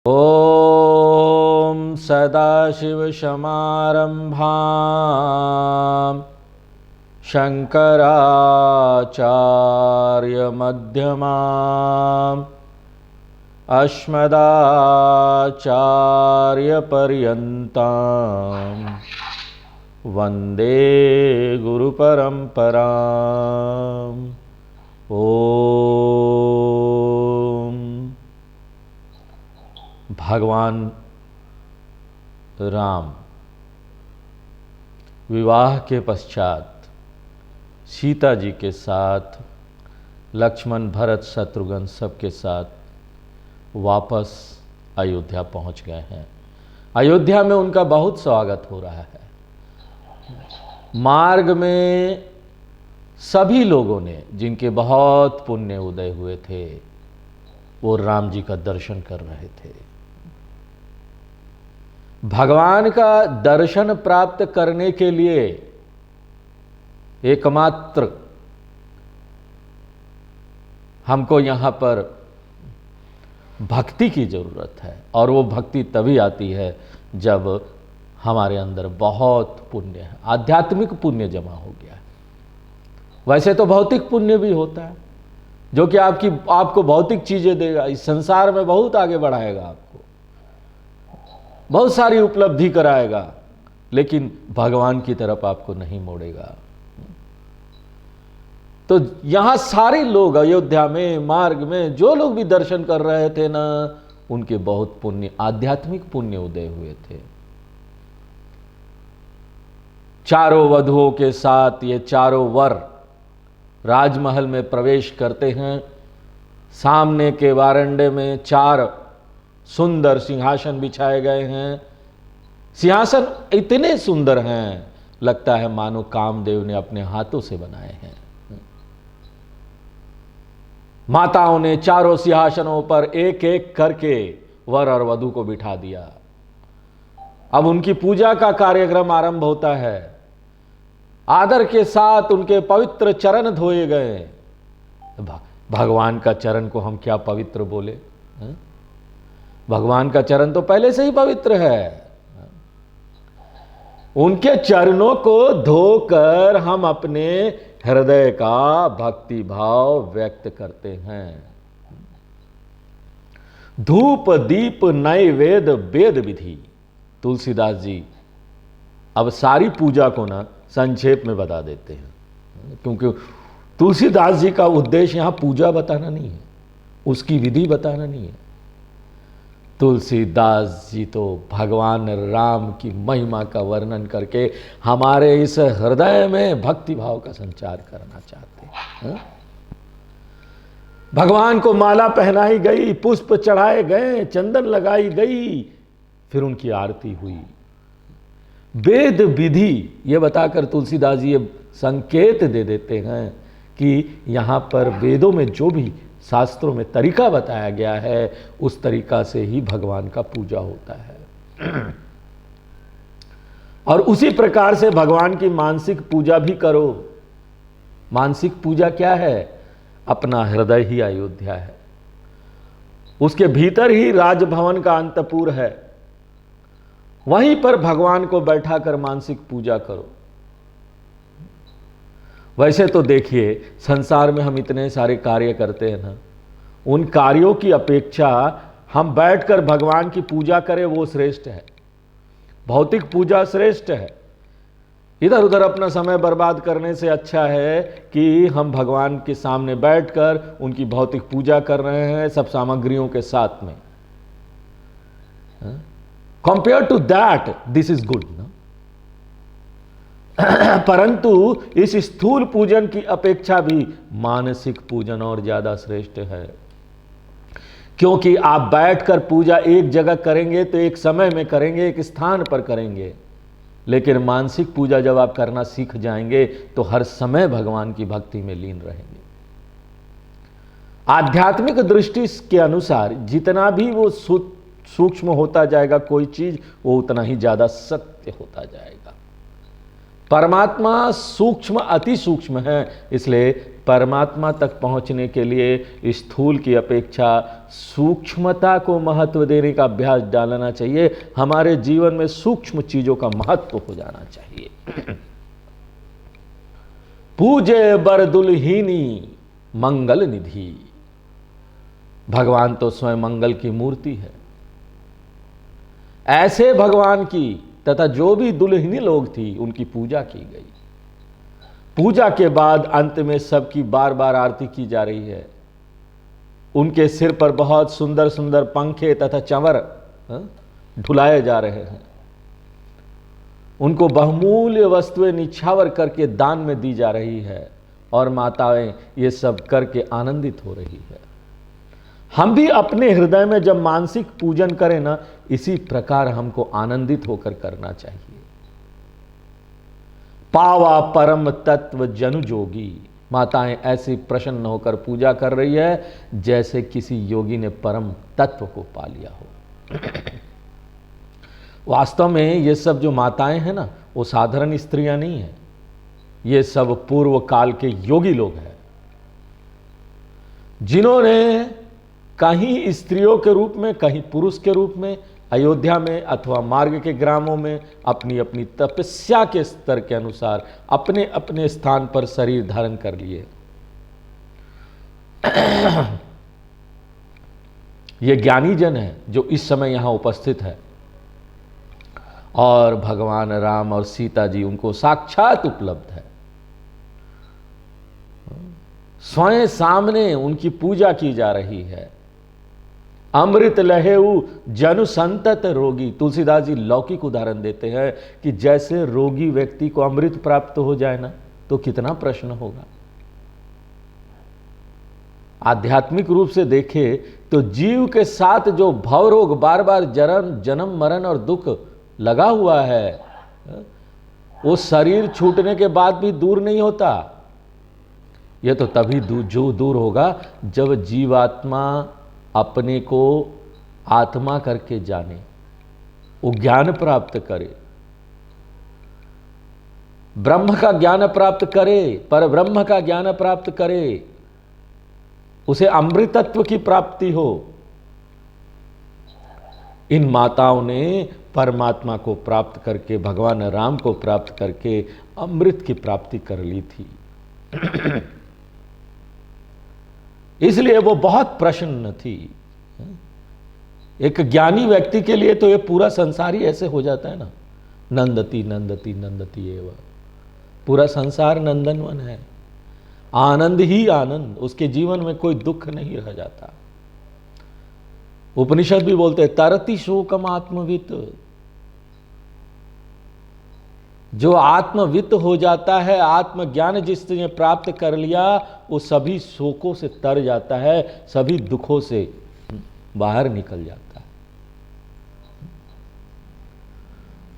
ॐ सदाशिवसमारम्भां शङ्कराचार्यमध्यमाम् अस्मदाचार्यपर्यन्तां वन्दे गुरुपरम्पराम्। ॐ भगवान राम विवाह के पश्चात सीता जी के साथ लक्ष्मण, भरत, शत्रुघ्न सबके साथ वापस अयोध्या पहुंच गए हैं। अयोध्या में उनका बहुत स्वागत हो रहा है। मार्ग में सभी लोगों ने, जिनके बहुत पुण्य उदय हुए थे, वो राम जी का दर्शन कर रहे थे। भगवान का दर्शन प्राप्त करने के लिए एकमात्र हमको यहां पर भक्ति की जरूरत है, और वो भक्ति तभी आती है जब हमारे अंदर बहुत पुण्य है, आध्यात्मिक पुण्य जमा हो गया है। वैसे तो भौतिक पुण्य भी होता है जो कि आपको भौतिक चीजें देगा, इस संसार में बहुत आगे बढ़ाएगा, आपको बहुत सारी उपलब्धि कराएगा, लेकिन भगवान की तरफ आपको नहीं मोड़ेगा। तो यहां सारे लोग अयोध्या में मार्ग में जो लोग भी दर्शन कर रहे थे ना, उनके बहुत पुण्य, आध्यात्मिक पुण्य उदय हुए थे। चारों वधुओं के साथ ये चारों वर राजमहल में प्रवेश करते हैं। सामने के वारंडे में 4 सुंदर सिंहासन बिछाए गए हैं। सिंहासन इतने सुंदर हैं, लगता है मानो कामदेव ने अपने हाथों से बनाए हैं। माताओं ने चारों सिंहासनों पर एक एक करके वर और वधु को बिठा दिया। अब उनकी पूजा का कार्यक्रम आरंभ होता है। आदर के साथ उनके पवित्र चरण धोए गए। भगवान का चरण को हम क्या पवित्र बोले? भगवान का चरण तो पहले से ही पवित्र है। उनके चरणों को धोकर हम अपने हृदय का भक्ति भाव व्यक्त करते हैं। धूप दीप नैवेद्य वेद विधि। तुलसीदास जी अब सारी पूजा को ना संक्षेप में बता देते हैं, क्योंकि तुलसीदास जी का उद्देश्य यहां पूजा बताना नहीं है, उसकी विधि बताना नहीं है। तुलसीदास जी तो भगवान राम की महिमा का वर्णन करके हमारे इस हृदय में भक्ति भाव का संचार करना चाहते हैं। भगवान को माला पहनाई गई, पुष्प चढ़ाए गए, चंदन लगाई गई, फिर उनकी आरती हुई। वेद विधि ये बताकर तुलसीदास जी ये संकेत दे देते हैं कि यहां पर वेदों में जो भी शास्त्रों में तरीका बताया गया है, उस तरीका से ही भगवान का पूजा होता है। और उसी प्रकार से भगवान की मानसिक पूजा भी करो। मानसिक पूजा क्या है? अपना हृदय ही अयोध्या है, उसके भीतर ही राजभवन का अंतपुर है, वहीं पर भगवान को बैठाकर मानसिक पूजा करो। वैसे तो देखिए, संसार में हम इतने सारे कार्य करते हैं ना, उन कार्यों की अपेक्षा हम बैठकर भगवान की पूजा करें, वो श्रेष्ठ है। भौतिक पूजा श्रेष्ठ है। इधर उधर अपना समय बर्बाद करने से अच्छा है कि हम भगवान के सामने बैठकर उनकी भौतिक पूजा कर रहे हैं, सब सामग्रियों के साथ में। Compare to that this is good ना। परंतु इस स्थूल पूजन की अपेक्षा भी मानसिक पूजन और ज्यादा श्रेष्ठ है, क्योंकि आप बैठकर पूजा एक जगह करेंगे तो एक समय में करेंगे, एक स्थान पर करेंगे, लेकिन मानसिक पूजा जब आप करना सीख जाएंगे तो हर समय भगवान की भक्ति में लीन रहेंगे। आध्यात्मिक दृष्टि के अनुसार जितना भी वो सूक्ष्म होता जाएगा कोई चीज, वो उतना ही ज्यादा सत्य होता जाएगा। परमात्मा सूक्ष्म, अति सूक्ष्म है, इसलिए परमात्मा तक पहुंचने के लिए स्थूल की अपेक्षा सूक्ष्मता को महत्व देने का अभ्यास डालना चाहिए। हमारे जीवन में सूक्ष्म चीजों का महत्व हो जाना चाहिए। पूजे बरदुल्हीनी मंगल निधि। भगवान तो स्वयं मंगल की मूर्ति है। ऐसे भगवान की तथा जो भी दुल्हनी लोग थी उनकी पूजा की गई। पूजा के बाद अंत में सबकी बार बार आरती की जा रही है। उनके सिर पर बहुत सुंदर सुंदर पंखे तथा चंवर ढुलाए जा रहे हैं। उनको बहुमूल्य वस्तुएं निछावर करके दान में दी जा रही है और माताएं ये सब करके आनंदित हो रही है। हम भी अपने हृदय में जब मानसिक पूजन करें ना, इसी प्रकार हमको आनंदित होकर करना चाहिए। पावा परम तत्व जनु जोगी। माताएं ऐसी प्रसन्न होकर पूजा कर रही है जैसे किसी योगी ने परम तत्व को पा लिया हो। वास्तव में ये सब जो माताएं हैं ना, वो साधारण स्त्रियां नहीं है। ये सब पूर्व काल के योगी लोग हैं, जिन्होंने कहीं स्त्रियों के रूप में, कहीं पुरुष के रूप में, अयोध्या में अथवा मार्ग के ग्रामों में अपनी अपनी तपस्या के स्तर के अनुसार अपने अपने स्थान पर शरीर धारण कर लिए। ये ज्ञानी जन है जो इस समय यहां उपस्थित है और भगवान राम और सीता जी उनको साक्षात उपलब्ध है। स्वयं सामने उनकी पूजा की जा रही है। अमृत लहेऊ जनु संतत रोगी। तुलसीदास जी लौकिक उदाहरण देते हैं कि जैसे रोगी व्यक्ति को अमृत प्राप्त हो जाए ना, तो कितना प्रश्न होगा। आध्यात्मिक रूप से देखे तो जीव के साथ जो भव रोग, बार बार जन्म मरण और दुख लगा हुआ है, वो शरीर छूटने के बाद भी दूर नहीं होता। यह तो तभी जो दूर होगा जब जीवात्मा अपने को आत्मा करके जाने, वो ज्ञान प्राप्त करे, ब्रह्म का ज्ञान प्राप्त करे, पर ब्रह्म का ज्ञान प्राप्त करे, उसे अमृतत्व की प्राप्ति हो। इन माताओं ने परमात्मा को प्राप्त करके, भगवान राम को प्राप्त करके अमृत की प्राप्ति कर ली थी। इसलिए वो बहुत प्रसन्न थी। एक ज्ञानी व्यक्ति के लिए तो ये पूरा संसार ही ऐसे हो जाता है ना, नंदती नंदती नंदती एवं। पूरा संसार नंदनवन है, आनंद ही आनंद, उसके जीवन में कोई दुख नहीं रह जाता। उपनिषद भी बोलते हैं तरति शोकम आत्मवित। जो आत्मवित्त हो जाता है, आत्मज्ञान जिसने प्राप्त कर लिया, वो सभी शोकों से तर जाता है, सभी दुखों से बाहर निकल जाता है।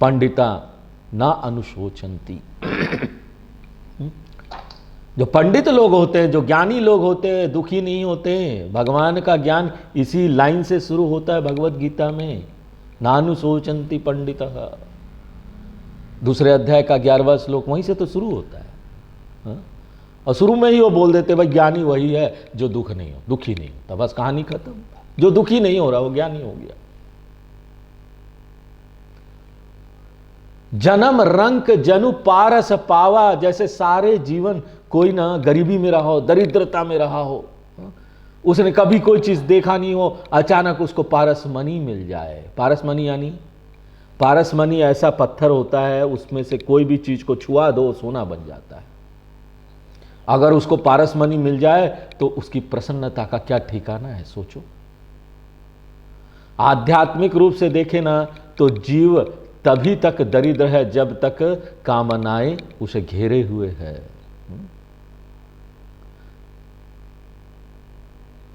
पंडिता ना अनुशोचंती। जो पंडित लोग होते हैं, जो ज्ञानी लोग होते हैं, दुखी नहीं होते हैं। भगवान का ज्ञान इसी लाइन से शुरू होता है भगवत गीता में, नानुशोचंती पंडितः। दूसरे अध्याय का 11वां श्लोक वहीं से तो शुरू होता है। हाँ? और शुरू में ही वो बोल देते भाई ज्ञानी वही है जो दुखी नहीं होता। बस कहानी खत्म। जो दुखी नहीं हो रहा वो ज्ञानी हो गया। जन्म रंक जनु पारस पावा। जैसे सारे जीवन कोई ना गरीबी में रहा हो, दरिद्रता में रहा हो, उसने कभी कोई चीज देखा नहीं हो, अचानक उसको पारसमणि मिल जाए। पारसमणि यानी, पारसमणि ऐसा पत्थर होता है, उसमें से कोई भी चीज को छुआ दो सोना बन जाता है। अगर उसको पारसमणि मिल जाए तो उसकी प्रसन्नता का क्या ठिकाना है, सोचो। आध्यात्मिक रूप से देखे ना तो जीव तभी तक दरिद्र है जब तक कामनाएं उसे घेरे हुए है।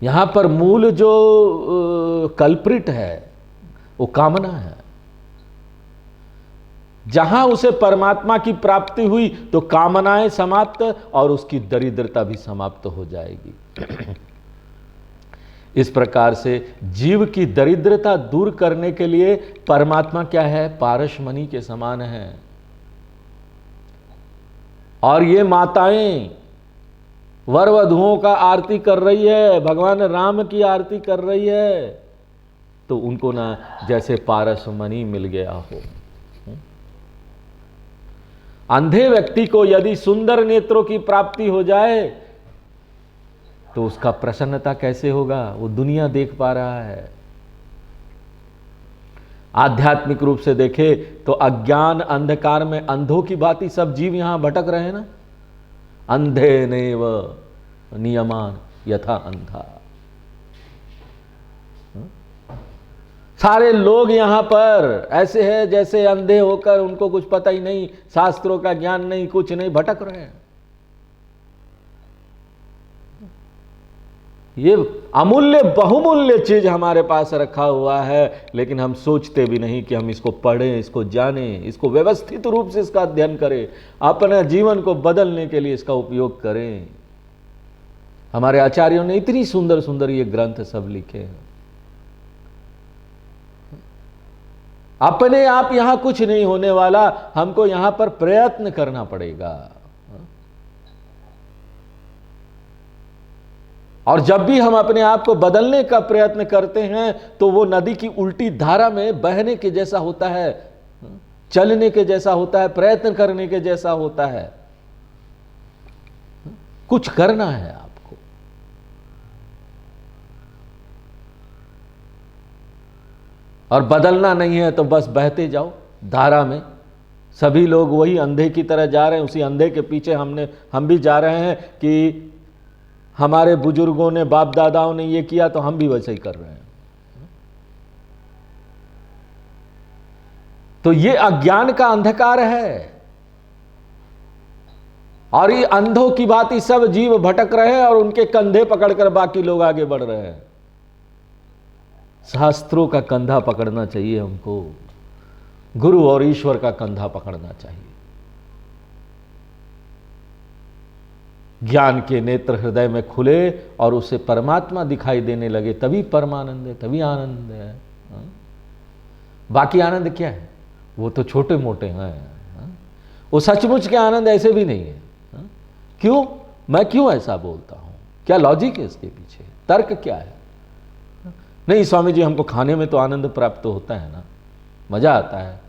यहां पर मूल जो कल्प्रिट है वो कामना है। जहां उसे परमात्मा की प्राप्ति हुई तो कामनाएं समाप्त और उसकी दरिद्रता भी समाप्त हो जाएगी। इस प्रकार से जीव की दरिद्रता दूर करने के लिए परमात्मा क्या है, पारसमणि के समान है। और ये माताएं वर वधुओं का आरती कर रही है, भगवान राम की आरती कर रही है, तो उनको ना जैसे पारस मणि मिल गया हो। अंधे व्यक्ति को यदि सुंदर नेत्रों की प्राप्ति हो जाए तो उसका प्रसन्नता कैसे होगा? वो दुनिया देख पा रहा है। आध्यात्मिक रूप से देखे तो अज्ञान अंधकार में अंधों की भांति सब जीव यहां भटक रहे हैं ना। अंधे नेव नियमान यथा अंधा। सारे लोग यहां पर ऐसे हैं जैसे अंधे होकर उनको कुछ पता ही नहीं, शास्त्रों का ज्ञान नहीं, कुछ नहीं, भटक रहे हैं। ये अमूल्य बहुमूल्य चीज हमारे पास रखा हुआ है, लेकिन हम सोचते भी नहीं कि हम इसको पढ़ें, इसको जानें, इसको व्यवस्थित रूप से इसका अध्ययन करें, अपने जीवन को बदलने के लिए इसका उपयोग करें। हमारे आचार्यों ने इतनी सुंदर सुंदर ये ग्रंथ सब लिखे हैं। अपने आप यहां कुछ नहीं होने वाला, हमको यहां पर प्रयत्न करना पड़ेगा। और जब भी हम अपने आप को बदलने का प्रयत्न करते हैं तो वो नदी की उल्टी धारा में बहने के जैसा होता है, चलने के जैसा होता है, प्रयत्न करने के जैसा होता है। कुछ करना है आपको। और बदलना नहीं है तो बस बहते जाओ धारा में। सभी लोग वही अंधे की तरह जा रहे हैं, उसी अंधे के पीछे हम भी जा रहे हैं कि हमारे बुजुर्गों ने, बाप दादाओं ने ये किया तो हम भी वैसे ही कर रहे हैं। तो ये अज्ञान का अंधकार है। और ये अंधों की भांति सब जीव भटक रहे हैं और उनके कंधे पकड़कर बाकी लोग आगे बढ़ रहे हैं। शास्त्रों का कंधा पकड़ना चाहिए हमको, गुरु और ईश्वर का कंधा पकड़ना चाहिए। ज्ञान के नेत्र हृदय में खुले और उसे परमात्मा दिखाई देने लगे, तभी परमानंद है, तभी आनंद है। बाकी आनंद क्या है? वो तो छोटे मोटे हैं। वो सचमुच के आनंद ऐसे भी नहीं है। क्यों? मैं क्यों ऐसा बोलता हूं? क्या लॉजिक है इसके पीछे? तर्क क्या है? नहीं स्वामी जी, हमको खाने में तो आनंद प्राप्त होता है ना, मजा आता है।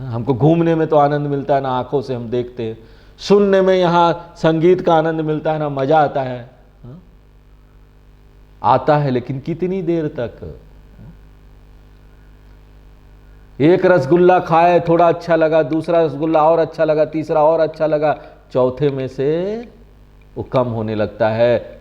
हमको घूमने में तो आनंद मिलता है ना, आंखों से हम देखते हैं। सुनने में यहां संगीत का आनंद मिलता है ना, मजा आता है। आता है लेकिन कितनी देर तक? एक रसगुल्ला खाए, थोड़ा अच्छा लगा, दूसरा रसगुल्ला और अच्छा लगा, तीसरा और अच्छा लगा, चौथे में से वो कम होने लगता है।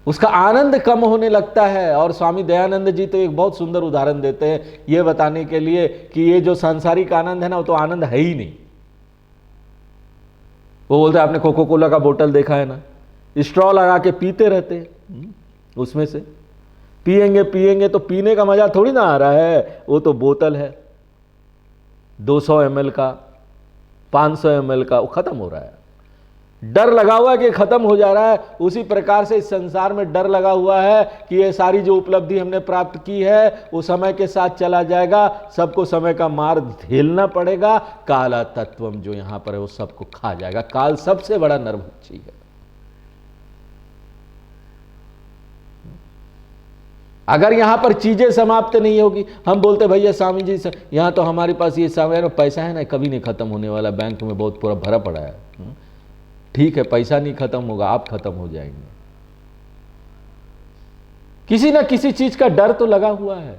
उसका आनंद कम होने लगता है। और स्वामी दयानंद जी तो एक बहुत सुंदर उदाहरण देते हैं ये बताने के लिए कि ये जो सांसारिक आनंद है ना, वो तो आनंद है ही नहीं। वो बोलते हैं, आपने कोको कोला का बोतल देखा है ना, स्ट्रॉ लगा के पीते रहते, उसमें से पिएंगे पिएंगे तो पीने का मजा थोड़ी ना आ रहा है। वो तो बोतल है 200 ml का, 500 ml का, वो खत्म हो रहा है। डर लगा हुआ है कि खत्म हो जा रहा है। उसी प्रकार से इस संसार में डर लगा हुआ है कि ये सारी जो उपलब्धि हमने प्राप्त की है वो समय के साथ चला जाएगा, सबको समय का मार झेलना पड़ेगा। काला तत्वम जो यहां पर है वो सबको खा जाएगा। काल सबसे बड़ा नरभक्षी है। अगर यहां पर चीजें समाप्त नहीं होगी, हम बोलते भैया स्वामी जी यहां तो हमारे पास ये समय पैसा है ना, कभी नहीं खत्म होने वाला, बैंक में बहुत पूरा भरा पड़ा है। ठीक है, पैसा नहीं खत्म होगा, आप खत्म हो जाएंगे। किसी ना किसी चीज का डर तो लगा हुआ है।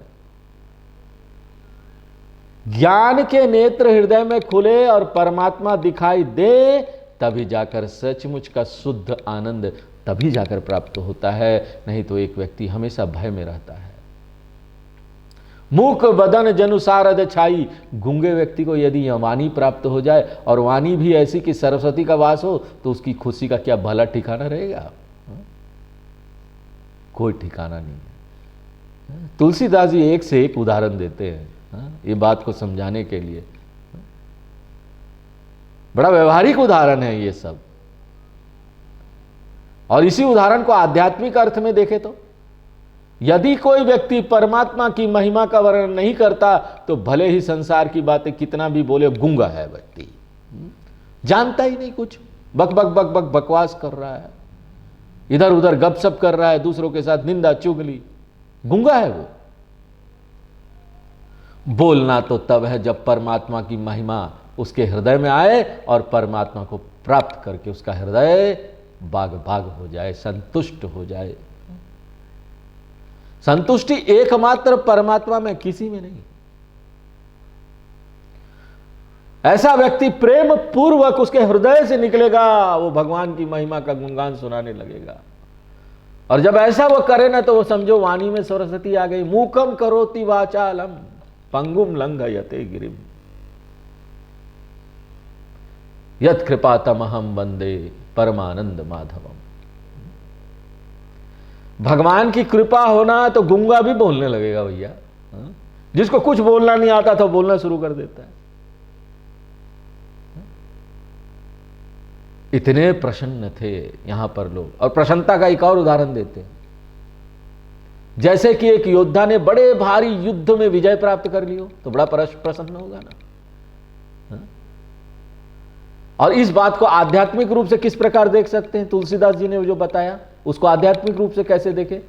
ज्ञान के नेत्र हृदय में खुले और परमात्मा दिखाई दे, तभी जाकर सचमुच का शुद्ध आनंद तभी जाकर प्राप्त होता है। नहीं तो एक व्यक्ति हमेशा भय में रहता है। मूक बदन जनु सारद छाई। गूंगे व्यक्ति को यदि वाणी प्राप्त हो जाए और वाणी भी ऐसी कि सरस्वती का वास हो, तो उसकी खुशी का क्या भला ठिकाना रहेगा? कोई ठिकाना नहीं है। तुलसीदास जी एक से एक उदाहरण देते हैं ये बात को समझाने के लिए। बड़ा व्यवहारिक उदाहरण है ये सब। और इसी उदाहरण को आध्यात्मिक अर्थ में देखें तो यदि कोई व्यक्ति परमात्मा की महिमा का वर्णन नहीं करता तो भले ही संसार की बातें कितना भी बोले, गूंगा है व्यक्ति, जानता ही नहीं कुछ, बक बक बक बक बकवास कर रहा है, इधर उधर गपशप कर रहा है, दूसरों के साथ निंदा चुगली, गूंगा है वो। बोलना तो तब है जब परमात्मा की महिमा उसके हृदय में आए और परमात्मा को प्राप्त करके उसका हृदय बाग बाग हो जाए, संतुष्ट हो जाए। संतुष्टि एकमात्र परमात्मा में, किसी में नहीं। ऐसा व्यक्ति प्रेम पूर्वक उसके हृदय से निकलेगा, वो भगवान की महिमा का गुणगान सुनाने लगेगा। और जब ऐसा वो करे ना तो वो समझो वाणी में सरस्वती आ गई। मूकम करोति वाचालम पंगुम लंघयते गिरिम यत् कृपातमहं वंदे परमानंद माधवम। भगवान की कृपा होना तो गूंगा भी बोलने लगेगा भैया। जिसको कुछ बोलना नहीं आता तो बोलना शुरू कर देता है। इतने प्रसन्न थे यहां पर लोग। और प्रसन्नता का एक और उदाहरण देते हैं। जैसे कि एक योद्धा ने बड़े भारी युद्ध में विजय प्राप्त कर लियो तो बड़ा प्रसन्न होगा ना। और इस बात को आध्यात्मिक रूप से किस प्रकार देख सकते हैं? तुलसीदास जी ने जो बताया उसको आध्यात्मिक रूप से कैसे देखें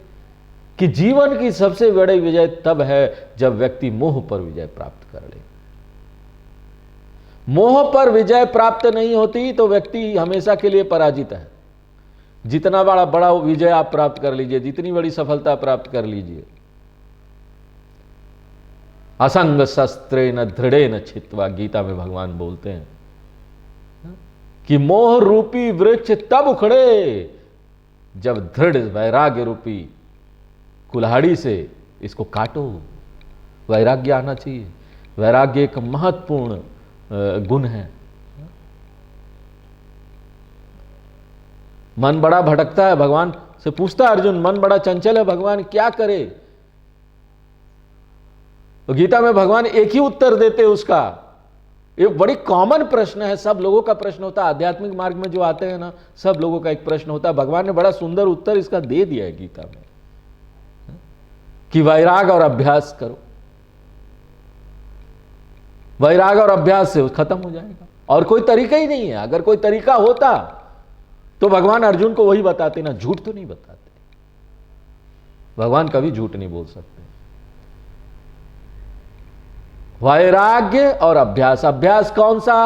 कि जीवन की सबसे बड़ी विजय तब है जब व्यक्ति मोह पर विजय प्राप्त कर ले। मोह पर विजय प्राप्त नहीं होती तो व्यक्ति हमेशा के लिए पराजित है। जितना बड़ा विजय आप प्राप्त कर लीजिए, जितनी बड़ी सफलता प्राप्त कर लीजिए, असंग शस्त्रे न दृढ़े न छित्वा, गीता में भगवान बोलते हैं कि मोह रूपी वृक्ष तब उखड़े जब दृढ़ वैराग्य रूपी कुल्हाड़ी से इसको काटो। वैराग्य आना चाहिए। वैराग्य एक महत्वपूर्ण गुण है। मन बड़ा भटकता है, भगवान से पूछता है अर्जुन, मन बड़ा चंचल है, भगवान क्या करे? तो गीता में भगवान एक ही उत्तर देते उसका। एक बड़ी कॉमन प्रश्न है, सब लोगों का प्रश्न होता है। आध्यात्मिक मार्ग में जो आते हैं ना, सब लोगों का एक प्रश्न होता है। भगवान ने बड़ा सुंदर उत्तर इसका दे दिया है गीता में कि वैराग और अभ्यास करो। वैराग और अभ्यास से खत्म हो जाएगा और कोई तरीका ही नहीं है। अगर कोई तरीका होता तो भगवान अर्जुन को वही बताते ना, झूठ तो नहीं बताते। भगवान कभी झूठ नहीं बोल सकते। वैराग्य और अभ्यास। अभ्यास कौन सा?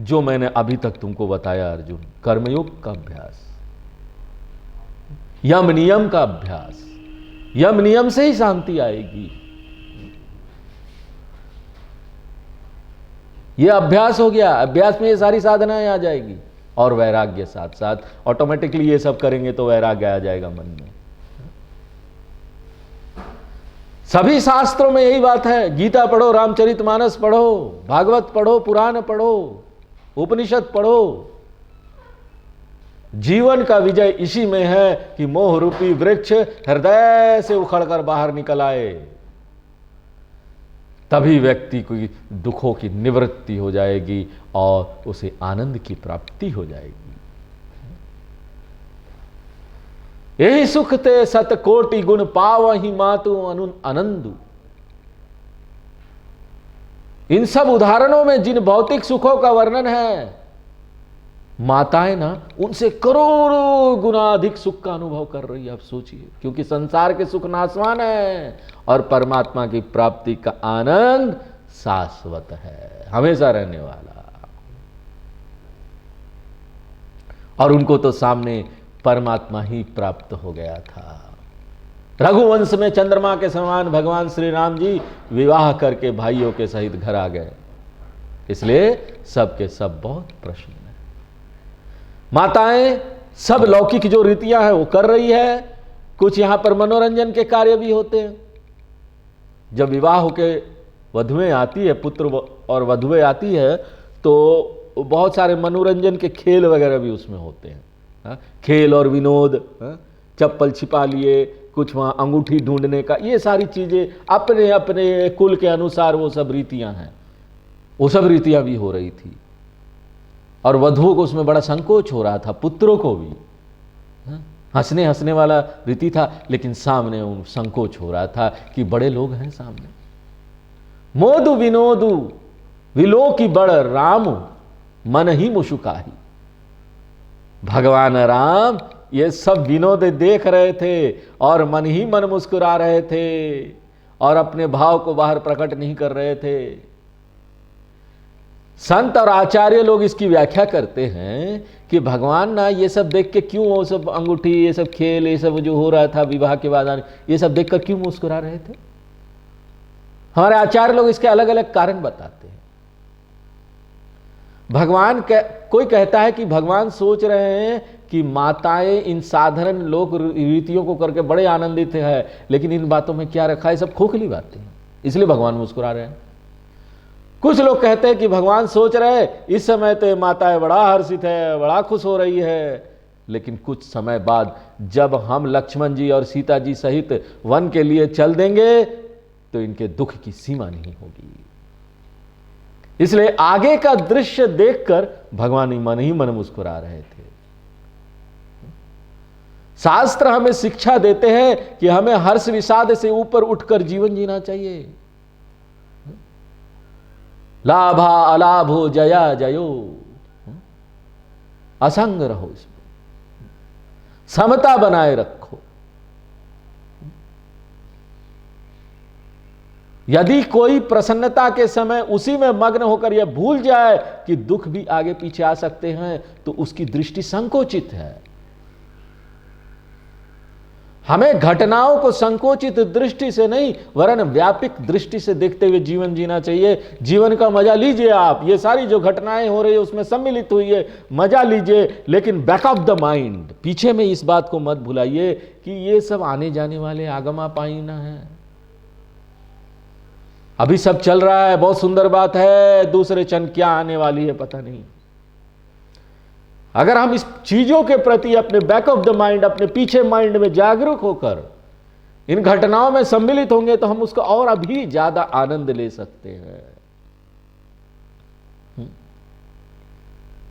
जो मैंने अभी तक तुमको बताया अर्जुन, कर्मयोग का अभ्यास, यम नियम का अभ्यास। यम नियम से ही शांति आएगी। यह अभ्यास हो गया। अभ्यास में ये सारी साधनाएं आ जाएगी और वैराग्य साथ साथ ऑटोमेटिकली ये सब करेंगे तो वैराग्य आ जाएगा मन में। सभी शास्त्रों में यही बात है। गीता पढ़ो, रामचरितमानस पढ़ो, भागवत पढ़ो, पुराण पढ़ो, उपनिषद पढ़ो। जीवन का विजय इसी में है कि मोह रूपी वृक्ष हृदय से उखड़कर बाहर निकल आए। तभी व्यक्ति की दुखों की निवृत्ति हो जाएगी और उसे आनंद की प्राप्ति हो जाएगी। यही सुख ते सतकोटि गुण पावहि मातु आनंदु। इन सब उदाहरणों में जिन भौतिक सुखों का वर्णन है, माताएं ना उनसे करोड़ों गुना अधिक सुख का अनुभव कर रही है। आप सोचिए, क्योंकि संसार के सुख नाशवान है और परमात्मा की प्राप्ति का आनंद शाश्वत है, हमेशा रहने वाला। और उनको तो सामने परमात्मा ही प्राप्त हो गया था। रघुवंश में चंद्रमा के समान भगवान श्री राम जी विवाह करके भाइयों के सहित घर आ गए। इसलिए सबके सब बहुत प्रसन्न है। माताएं सब लौकिक जो रीतियां हैं वो कर रही है। कुछ यहां पर मनोरंजन के कार्य भी होते हैं। जब विवाह होके वधुएं आती है, पुत्र और वधुएं आती है, तो बहुत सारे मनोरंजन के खेल वगैरह भी उसमें होते हैं। खेल और विनोद, चप्पल छिपा लिए, कुछ वहां अंगूठी ढूंढने का, ये सारी चीजें अपने अपने कुल के अनुसार वो सब रीतियां हैं। वो सब रीतियां भी हो रही थी और वधुओं को उसमें बड़ा संकोच हो रहा था, पुत्रों को भी। हंसने हंसने वाला रीति था, लेकिन सामने उन संकोच हो रहा था कि बड़े लोग हैं सामने। मोदु विनोदु विलो की बड़ राम मन ही मुशुकाही। भगवान राम ये सब विनोद देख रहे थे और मन ही मन मुस्कुरा रहे थे और अपने भाव को बाहर प्रकट नहीं कर रहे थे। संत और आचार्य लोग इसकी व्याख्या करते हैं कि भगवान ना ये सब देख के क्यों, वो सब अंगूठी, ये सब खेल, ये सब जो हो रहा था विवाह के बाद आने, ये सब देखकर क्यों मुस्कुरा रहे थे। हमारे आचार्य लोग इसके अलग अलग कारण बताते हैं। कोई कहता है कि भगवान सोच रहे हैं कि माताएं इन साधारण लोक रीतियों को करके बड़े आनंदित है, लेकिन इन बातों में क्या रखा है, सब खोखली बातें हैं, इसलिए भगवान मुस्कुरा रहे हैं। कुछ लोग कहते हैं कि भगवान सोच रहे हैं इस समय तो माताएं बड़ा हर्षित है, बड़ा खुश हो रही है, लेकिन कुछ समय बाद जब हम लक्ष्मण जी और सीता जी सहित वन के लिए चल देंगे तो इनके दुख की सीमा नहीं होगी। इसलिए आगे का दृश्य देखकर भगवान मन ही मन मुस्कुरा रहे थे। शास्त्र हमें शिक्षा देते हैं कि हमें हर्ष विषाद से ऊपर उठकर जीवन जीना चाहिए। लाभा अलाभो जया जयो, असंग रहो, इसमें समता बनाए रखो। यदि कोई प्रसन्नता के समय उसी में मग्न होकर यह भूल जाए कि दुख भी आगे पीछे आ सकते हैं, तो उसकी दृष्टि संकोचित है। हमें घटनाओं को संकोचित दृष्टि से नहीं वरन व्यापक दृष्टि से देखते हुए जीवन जीना चाहिए। जीवन का मजा लीजिए आप, ये सारी जो घटनाएं हो रही है उसमें सम्मिलित हुई है, मजा लीजिए, लेकिन बैक ऑफ द माइंड, पीछे में इस बात को मत भुलाइए कि ये सब आने जाने वाले आगमा पाइना है। अभी सब चल रहा है, बहुत सुंदर बात है, दूसरे क्षण क्या आने वाली है पता नहीं। अगर हम इस चीजों के प्रति अपने बैक ऑफ द माइंड, अपने पीछे माइंड में जागरूक होकर इन घटनाओं में सम्मिलित होंगे तो हम उसका और अभी ज्यादा आनंद ले सकते हैं।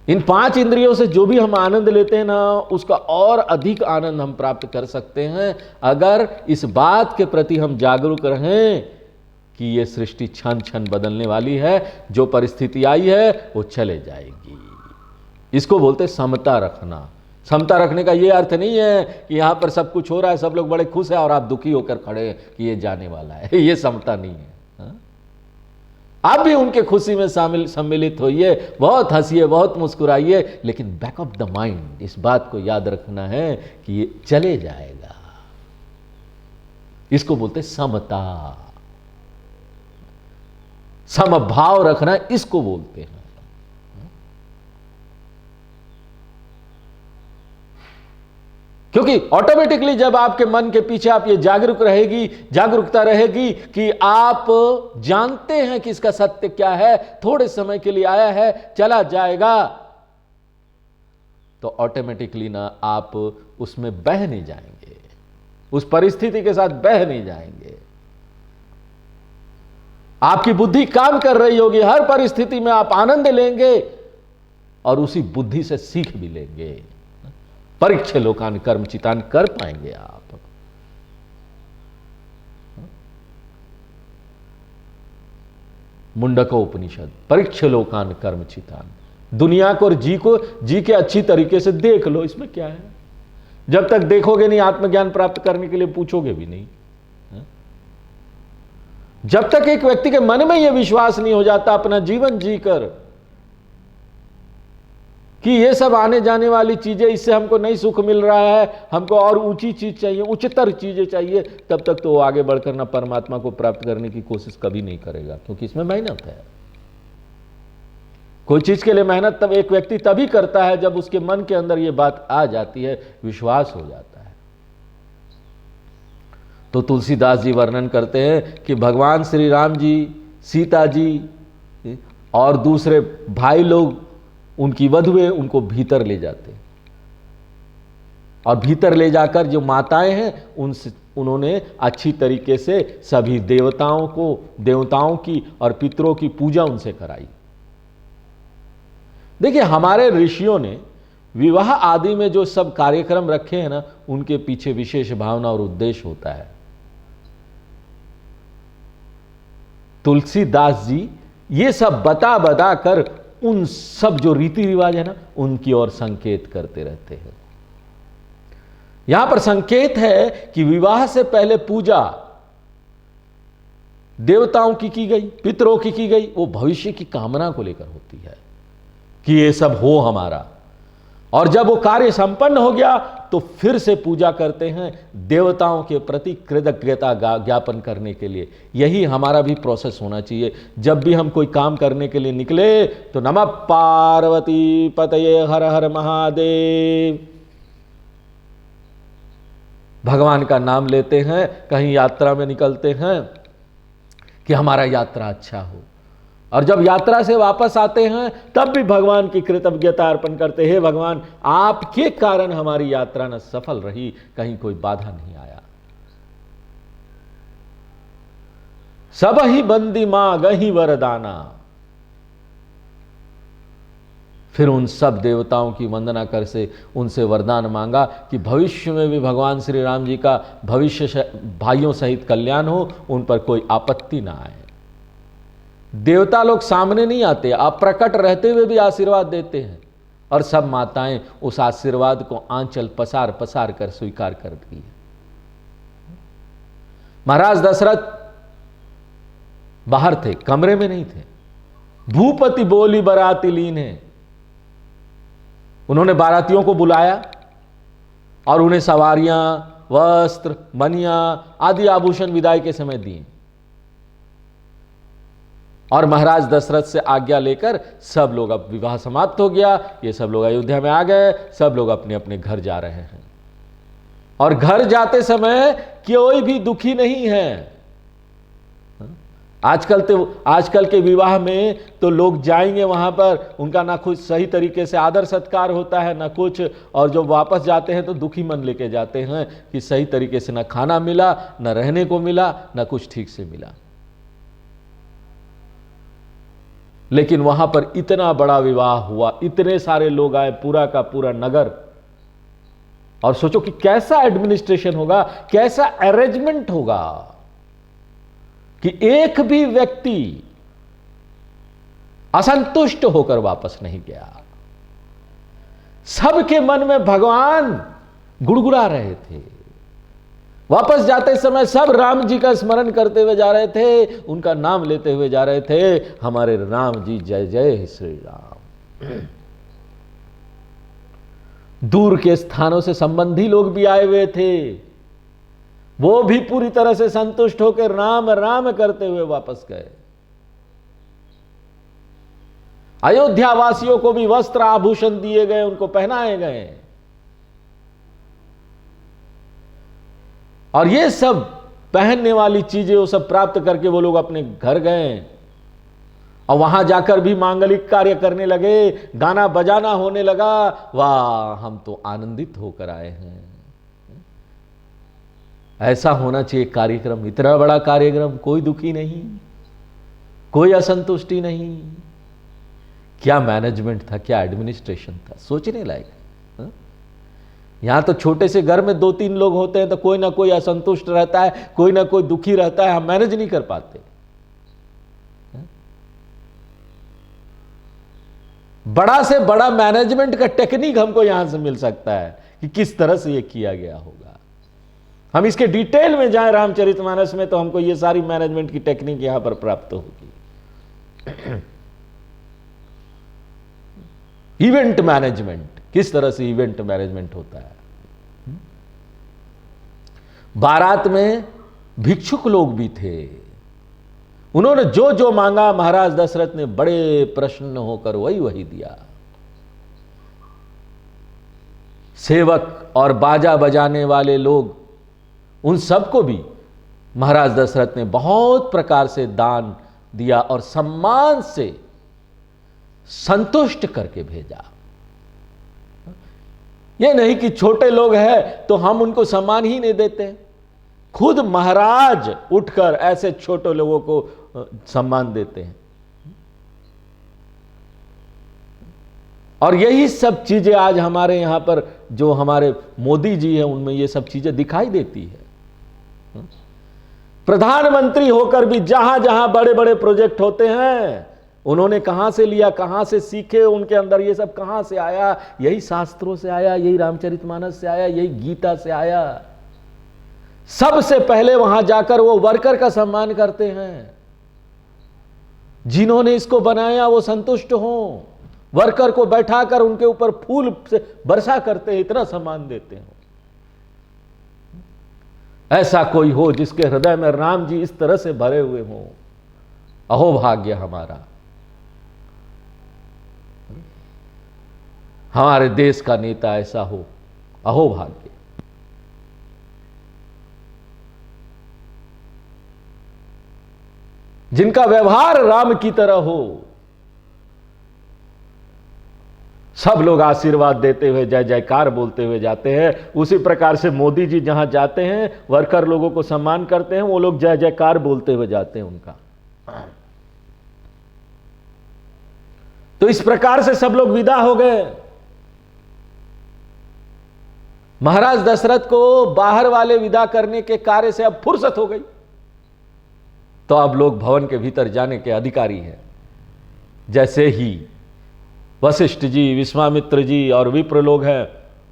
इन 5 इंद्रियों से जो भी हम आनंद लेते हैं ना, उसका और अधिक आनंद हम प्राप्त कर सकते हैं अगर इस बात के प्रति हम जागरूक रहें कि ये सृष्टि क्षण क्षण बदलने वाली है, जो परिस्थिति आई है वो चले जाएगी। इसको बोलते समता रखना। समता रखने का ये अर्थ नहीं है कि यहां पर सब कुछ हो रहा है, सब लोग बड़े खुश हैं और आप दुखी होकर खड़े हैं कि ये जाने वाला है, ये समता नहीं है। आप भी उनके खुशी में सम्मिलित होइए, बहुत हंसिए, बहुत मुस्कुराइए, लेकिन बैक ऑफ द माइंड इस बात को याद रखना है कि ये चले जाएगा। इसको बोलते समता, समभाव रखना, इसको बोलते हैं। क्योंकि ऑटोमेटिकली जब आपके मन के पीछे आप ये जागरूकता रहेगी कि आप जानते हैं कि इसका सत्य क्या है, थोड़े समय के लिए आया है, चला जाएगा, तो ऑटोमेटिकली ना आप उसमें बह नहीं जाएंगे, उस परिस्थिति के साथ बह नहीं जाएंगे। आपकी बुद्धि काम कर रही होगी, हर परिस्थिति में आप आनंद लेंगे और उसी बुद्धि से सीख भी लेंगे। परीक्ष लोकान कर्म चितान कर पाएंगे आप। मुंडको उपनिषद, परीक्ष लोकान कर्म चितान। दुनिया को और जी के अच्छी तरीके से देख लो, इसमें क्या है। जब तक देखोगे नहीं, आत्मज्ञान प्राप्त करने के लिए पूछोगे भी नहीं। जब तक एक व्यक्ति के मन में यह विश्वास नहीं हो जाता अपना जीवन जीकर कि ये सब आने जाने वाली चीजें, इससे हमको नहीं सुख मिल रहा है, हमको और ऊंची चीज चाहिए, उच्चतर चीजें चाहिए, तब तक तो वो आगे बढ़कर ना परमात्मा को प्राप्त करने की कोशिश कभी नहीं करेगा, क्योंकि इसमें मेहनत है। कोई चीज के लिए मेहनत तब एक व्यक्ति तभी करता है जब उसके मन के अंदर ये बात आ जाती है, विश्वास हो जाता है। तो तुलसीदास जी वर्णन करते हैं कि भगवान श्री राम जी, सीता जी और दूसरे भाई लोग, उनकी वधुएं उनको भीतर ले जाते और भीतर ले जाकर जो माताएं हैं उनसे उन्होंने अच्छी तरीके से सभी देवताओं की और पितरों की पूजा उनसे कराई। देखिए, हमारे ऋषियों ने विवाह आदि में जो सब कार्यक्रम रखे हैं ना, उनके पीछे विशेष भावना और उद्देश्य होता है। तुलसीदास जी ये सब बता बता कर उन सब जो रीति रिवाज है ना, उनकी ओर संकेत करते रहते हैं। यहां पर संकेत है कि विवाह से पहले पूजा देवताओं की गई, पितरों की गई, वो भविष्य की कामना को लेकर होती है कि ये सब हो हमारा। और जब वो कार्य संपन्न हो गया तो फिर से पूजा करते हैं देवताओं के प्रति कृतज्ञता ज्ञापन करने के लिए। यही हमारा भी प्रोसेस होना चाहिए। जब भी हम कोई काम करने के लिए निकले तो नमः पार्वती पतये हर हर महादेव, भगवान का नाम लेते हैं। कहीं यात्रा में निकलते हैं कि हमारा यात्रा अच्छा हो, और जब यात्रा से वापस आते हैं तब भी भगवान की कृतज्ञता अर्पण करते हैं। भगवान आपके कारण हमारी यात्रा न सफल रही, कहीं कोई बाधा नहीं आया। सब ही बंदी मांगहि वरदाना। फिर उन सब देवताओं की वंदना कर से उनसे वरदान मांगा कि भविष्य में भी भगवान श्री राम जी का भविष्य भाइयों सहित कल्याण हो, उन पर कोई आपत्ति ना आए। देवता लोग सामने नहीं आते, अप्रकट रहते हुए भी आशीर्वाद देते हैं, और सब माताएं उस आशीर्वाद को आंचल पसार पसार कर स्वीकार करती है। महाराज दशरथ बाहर थे, कमरे में नहीं थे। भूपति बोली बाराती लीन है। उन्होंने बारातियों को बुलाया और उन्हें सवारियां, वस्त्र, मनिया आदि आभूषण विदाई के समय दिए, और महाराज दशरथ से आज्ञा लेकर सब लोग, अब विवाह समाप्त हो गया, ये सब लोग अयोध्या में आ गए, सब लोग अपने अपने घर जा रहे हैं। और घर जाते समय कोई भी दुखी नहीं है। आजकल के विवाह में तो लोग जाएंगे वहां पर, उनका ना कुछ सही तरीके से आदर सत्कार होता है ना कुछ, और जब वापस जाते हैं तो दुखी मन लेके जाते हैं कि सही तरीके से ना खाना मिला, ना रहने को मिला, ना कुछ ठीक से मिला। लेकिन वहां पर इतना बड़ा विवाह हुआ, इतने सारे लोग आए, पूरा का पूरा नगर, और सोचो कि कैसा एडमिनिस्ट्रेशन होगा, कैसा अरेंजमेंट होगा कि एक भी व्यक्ति असंतुष्ट होकर वापस नहीं गया। सबके मन में भगवान गुड़गुड़ा रहे थे। वापस जाते समय सब राम जी का स्मरण करते हुए जा रहे थे, उनका नाम लेते हुए जा रहे थे, हमारे राम जी जय जय श्री राम। दूर के स्थानों से संबंधी लोग भी आए हुए थे, वो भी पूरी तरह से संतुष्ट होकर राम राम करते हुए वापस गए। अयोध्या वासियों को भी वस्त्र आभूषण दिए गए, उनको पहनाए गए, और ये सब पहनने वाली चीजें वो सब प्राप्त करके वो लोग अपने घर गए, और वहां जाकर भी मांगलिक कार्य करने लगे, गाना बजाना होने लगा। वाह, हम तो आनंदित होकर आए हैं। ऐसा होना चाहिए कार्यक्रम, इतना बड़ा कार्यक्रम, कोई दुखी नहीं, कोई असंतुष्टि नहीं। क्या मैनेजमेंट था, क्या एडमिनिस्ट्रेशन था, सोचने लायक। यहां तो छोटे से घर में 2-3 लोग होते हैं तो कोई ना कोई असंतुष्ट रहता है, कोई ना कोई दुखी रहता है, हम मैनेज नहीं कर पाते। बड़ा से बड़ा मैनेजमेंट का टेक्निक हमको यहां से मिल सकता है कि किस तरह से यह किया गया होगा। हम इसके डिटेल में जाएं रामचरितमानस में तो हमको ये सारी मैनेजमेंट की टेक्निक यहां पर प्राप्त होगी। इवेंट मैनेजमेंट, किस तरह से इवेंट मैनेजमेंट होता है। बारात में भिक्षुक लोग भी थे, उन्होंने जो जो मांगा महाराज दशरथ ने बड़े प्रसन्न होकर वही वही दिया। सेवक और बाजा बजाने वाले लोग, उन सबको भी महाराज दशरथ ने बहुत प्रकार से दान दिया और सम्मान से संतुष्ट करके भेजा। यह नहीं कि छोटे लोग हैं तो हम उनको सम्मान ही नहीं देते, खुद महाराज उठकर ऐसे छोटे लोगों को सम्मान देते हैं। और यही सब चीजें आज हमारे यहां पर जो हमारे मोदी जी हैं उनमें ये सब चीजें दिखाई देती है। प्रधानमंत्री होकर भी जहां जहां बड़े बड़े प्रोजेक्ट होते हैं उन्होंने कहां से लिया, कहां से सीखे, उनके अंदर ये सब कहां से आया? यही शास्त्रों से आया, यही रामचरितमानस से आया, यही गीता से आया। सबसे पहले वहां जाकर वो वर्कर का सम्मान करते हैं, जिन्होंने इसको बनाया वो संतुष्ट हो, वर्कर को बैठाकर उनके ऊपर फूल से वर्षा करते हैं, इतना सम्मान देते हैं। ऐसा कोई हो जिसके हृदय में राम जी इस तरह से भरे हुए हों, अहो भाग्य हमारा। हमारे देश का नेता ऐसा हो, अहो भाग्य। जिनका व्यवहार राम की तरह हो, सब लोग आशीर्वाद देते हुए जय जयकार बोलते हुए जाते हैं। उसी प्रकार से मोदी जी जहां जाते हैं वर्कर लोगों को सम्मान करते हैं, वो लोग जय जयकार बोलते हुए जाते हैं उनका। तो इस प्रकार से सब लोग विदा हो गए। महाराज दशरथ को बाहर वाले विदा करने के कार्य से अब फुर्सत हो गई, तो अब लोग भवन के भीतर जाने के अधिकारी हैं। जैसे ही वशिष्ठ जी, विश्वामित्र जी और विप्र लोग हैं,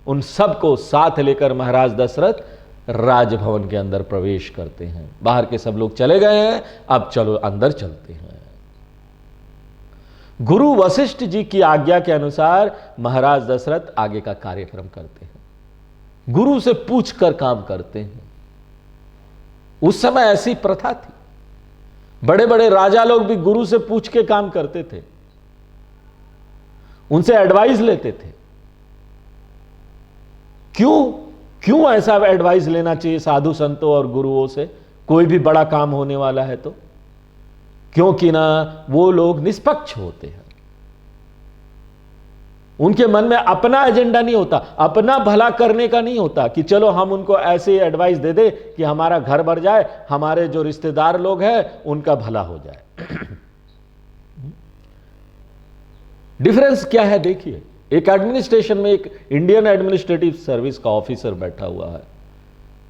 उन सबको साथ लेकर महाराज दशरथ राजभवन के अंदर प्रवेश करते हैं। बाहर के सब लोग चले गए हैं, अब चलो अंदर चलते हैं। गुरु वशिष्ठ जी की आज्ञा के अनुसार महाराज दशरथ आगे का कार्यक्रम करते हैं, गुरु से पूछकर काम करते हैं। उस समय ऐसी प्रथा थी, बड़े बड़े राजा लोग भी गुरु से पूछ के काम करते थे, उनसे एडवाइस लेते थे। क्यों ऐसा एडवाइस लेना चाहिए साधु संतों और गुरुओं से? कोई भी बड़ा काम होने वाला है तो, क्योंकि ना वो लोग निष्पक्ष होते हैं, उनके मन में अपना एजेंडा नहीं होता, अपना भला करने का नहीं होता कि चलो हम उनको ऐसे एडवाइस दे दे कि हमारा घर बढ़ जाए, हमारे जो रिश्तेदार लोग हैं उनका भला हो जाए। डिफरेंस क्या है देखिए, एक एडमिनिस्ट्रेशन में एक इंडियन एडमिनिस्ट्रेटिव सर्विस का ऑफिसर बैठा हुआ है,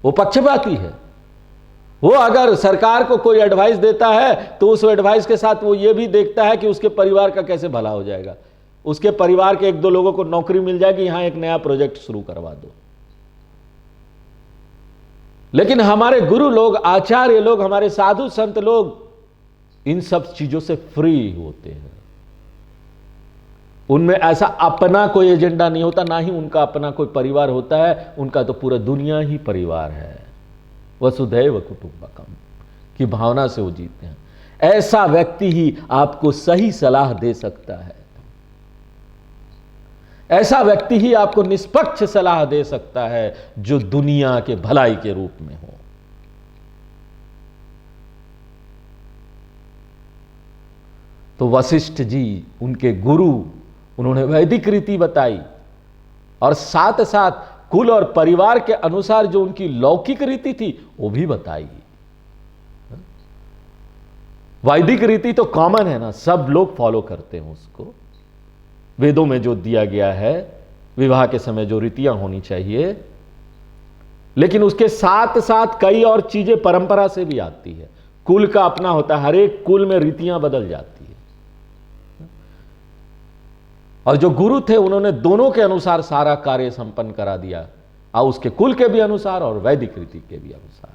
वो पक्षपाती है। वो अगर सरकार को कोई एडवाइस देता है तो उस एडवाइस के साथ वो ये भी देखता है कि उसके परिवार का कैसे भला हो जाएगा, उसके परिवार के एक दो लोगों को नौकरी मिल जाएगी, यहां एक नया प्रोजेक्ट शुरू करवा दो। लेकिन हमारे गुरु लोग, आचार्य लोग, हमारे साधु संत लोग इन सब चीजों से फ्री होते हैं। उनमें ऐसा अपना कोई एजेंडा नहीं होता, ना ही उनका अपना कोई परिवार होता है, उनका तो पूरा दुनिया ही परिवार है। वसुधैव कुटुंबकम की भावना से वो जीते हैं। ऐसा व्यक्ति ही आपको सही सलाह दे सकता है, ऐसा व्यक्ति ही आपको निष्पक्ष सलाह दे सकता है जो दुनिया के भलाई के रूप में हो। तो वशिष्ठ जी उनके गुरु, उन्होंने वैदिक रीति बताई और साथ साथ कुल और परिवार के अनुसार जो उनकी लौकिक रीति थी वो भी बताई। वैदिक रीति तो कॉमन है ना, सब लोग फॉलो करते हैं उसको। वेदों में जो दिया गया है, विवाह के समय जो रीतियां होनी चाहिए, लेकिन उसके साथ साथ कई और चीजें परंपरा से भी आती है। कुल का अपना होता है, हर एक कुल में रीतियां बदल जाती है। और जो गुरु थे उन्होंने दोनों के अनुसार सारा कार्य संपन्न करा दिया, और उसके कुल के भी अनुसार और वैदिक रीति के भी अनुसार।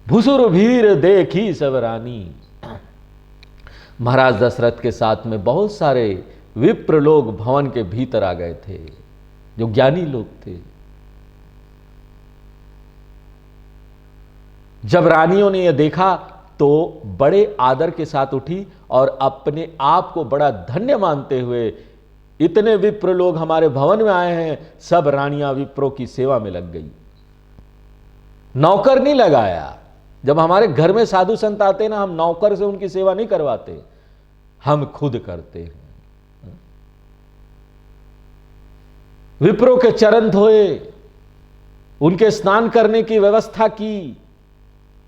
भुसुर भीर देखी सब रानी। महाराज दशरथ के साथ में बहुत सारे विप्र लोग भवन के भीतर आ गए थे, जो ज्ञानी लोग थे। जब रानियों ने यह देखा तो बड़े आदर के साथ उठी और अपने आप को बड़ा धन्य मानते हुए, इतने विप्र लोग हमारे भवन में आए हैं, सब रानियां विप्रों की सेवा में लग गई। नौकर नहीं लगाया। जब हमारे घर में साधु संत आते ना, हम नौकर से उनकी सेवा नहीं करवाते, हम खुद करते हैं। विप्रों के चरण धोए, उनके स्नान करने की व्यवस्था की,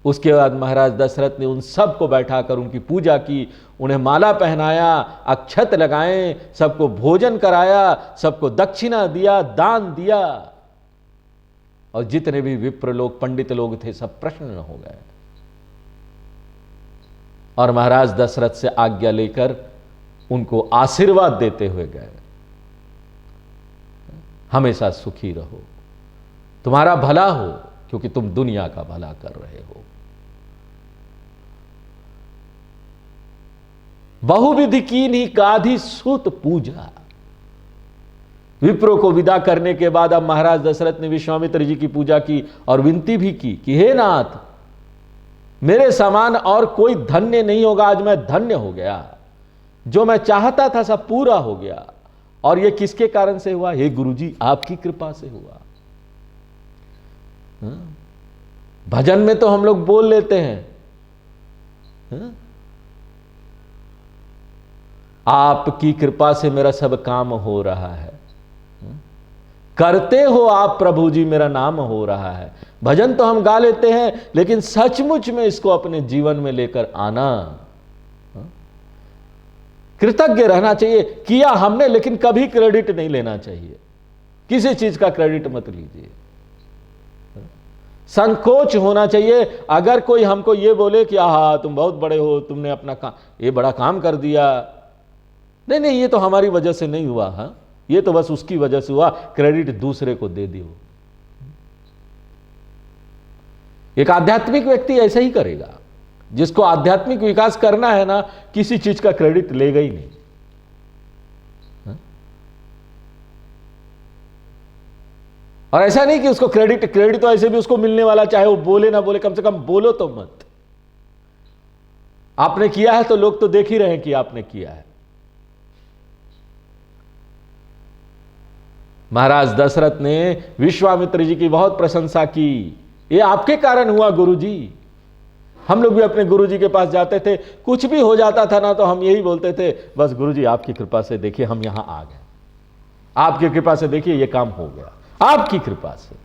उसके बाद महाराज दशरथ ने उन सबको बैठाकर उनकी पूजा की, उन्हें माला पहनाया, अक्षत लगाए, सबको भोजन कराया, सबको दक्षिणा दिया, दान दिया, और जितने भी विप्र लोग, पंडित लोग थे, सब प्रसन्न हो गए और महाराज दशरथ से आज्ञा लेकर उनको आशीर्वाद देते हुए गए, हमेशा सुखी रहो, तुम्हारा भला हो, क्योंकि तुम दुनिया का भला कर रहे हो। बहुविधि कीन्ही गाधी सूत पूजा। विप्रो को विदा करने के बाद अब महाराज दशरथ ने विश्वामित्र जी की पूजा की और विनती भी की कि हे नाथ, मेरे समान और कोई धन्य नहीं होगा, आज मैं धन्य हो गया, जो मैं चाहता था सब पूरा हो गया, और यह किसके कारण से हुआ? हे गुरुजी, आपकी कृपा से हुआ। भजन में तो हम लोग बोल लेते हैं, आपकी कृपा से मेरा सब काम हो रहा है, करते हो आप प्रभु जी, मेरा नाम हो रहा है। भजन तो हम गा लेते हैं, लेकिन सचमुच में इसको अपने जीवन में लेकर आना, कृतज्ञ रहना चाहिए। किया हमने, लेकिन कभी क्रेडिट नहीं लेना चाहिए, किसी चीज का क्रेडिट मत लीजिए। संकोच होना चाहिए। अगर कोई हमको ये बोले कि आहा तुम बहुत बड़े हो, तुमने अपना काम, ये बड़ा काम कर दिया, नहीं नहीं, ये तो हमारी वजह से नहीं हुआ, हाँ, ये तो बस उसकी वजह से हुआ, क्रेडिट दूसरे को दे दियो। एक आध्यात्मिक व्यक्ति ऐसा ही करेगा, जिसको आध्यात्मिक विकास करना है ना, किसी चीज का क्रेडिट लेगा ही नहीं। और ऐसा नहीं कि उसको क्रेडिट तो ऐसे भी उसको मिलने वाला, चाहे वो बोले ना बोले, कम से कम बोलो तो मत। आपने किया है तो लोग तो देख ही रहे हैं कि आपने किया है। महाराज दशरथ ने विश्वामित्र जी की बहुत प्रशंसा की, ये आपके कारण हुआ गुरुजी। हम लोग भी अपने गुरुजी के पास जाते थे, कुछ भी हो जाता था ना, तो हम यही बोलते थे, बस गुरुजी आपकी कृपा से देखिए हम यहां आ गए, आपकी कृपा से देखिए ये काम हो गया, आपकी कृपा से।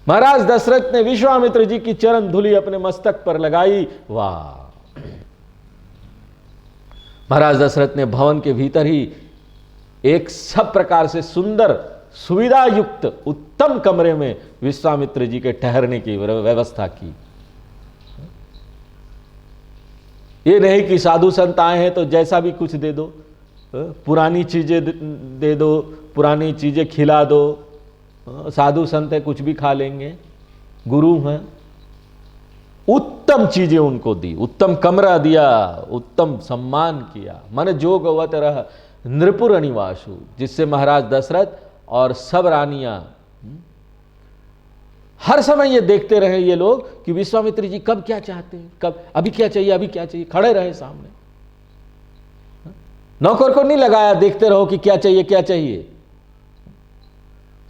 महाराज दशरथ ने विश्वामित्र जी की चरण धूलि अपने मस्तक पर लगाई। वाह! महाराज दशरथ ने भवन के भीतर ही एक सब प्रकार से सुंदर सुविधा युक्त उत्तम कमरे में विश्वामित्र जी के ठहरने की व्यवस्था की। ये नहीं कि साधु संत आए हैं तो जैसा भी कुछ दे दो, पुरानी चीजें दे दो, पुरानी चीजें खिला दो, साधु संत है कुछ भी खा लेंगे, गुरु हैं। उत्तम चीजें उनको दी, उत्तम कमरा दिया, उत्तम सम्मान किया। माने जो गवत रह नृपुर निवासु, जिससे महाराज दशरथ और सब रानियां हर समय ये देखते रहे ये लोग कि विश्वामित्र जी कब क्या चाहते हैं, कब अभी क्या चाहिए, अभी क्या चाहिए, खड़े रहे सामने। नौकर को नहीं लगाया देखते रहो कि क्या चाहिए क्या चाहिए,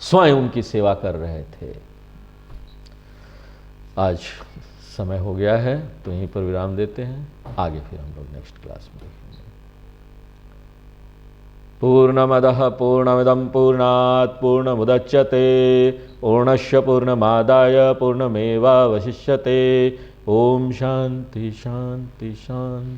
स्वयं उनकी सेवा कर रहे थे। आज समय हो गया है तो यहीं पर विराम देते हैं, आगे फिर हम लोग नेक्स्ट क्लास में देखेंगे। पूर्णमदः पूर्णमिदं पूर्णात् पूर्णमुदच्यते पूर्णस्य पूर्णमादाय पूर्णमेवावशिष्यते। ओम शांति शांति शांति।